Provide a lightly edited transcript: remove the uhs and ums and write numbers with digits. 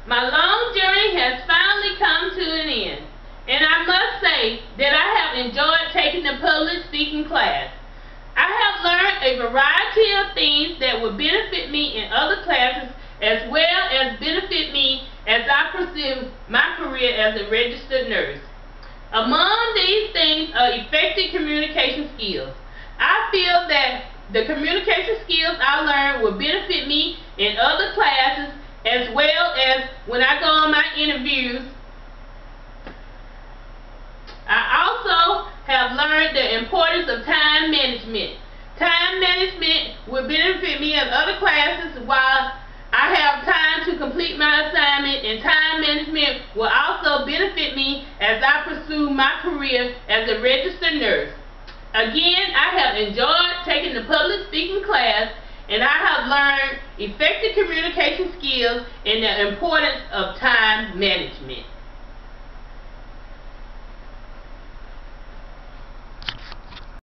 My long journey has finally come to an end, and I must say that I have enjoyed taking the public speaking class. I have learned a variety of things that will benefit me in other classes as well as benefit me as I pursue my career as a registered nurse. Among these things are effective communication skills. I feel that the communication skills I learned will benefit me in other classes as well as when I go on my interviews. I also have learned the importance of time management. Time management will benefit me in other classes while I have time to complete my assignment, and time management will also benefit me as I pursue my career as a registered nurse. Again, I have enjoyed taking the public speaking class, and I have learned effective communication skills and the importance of time management.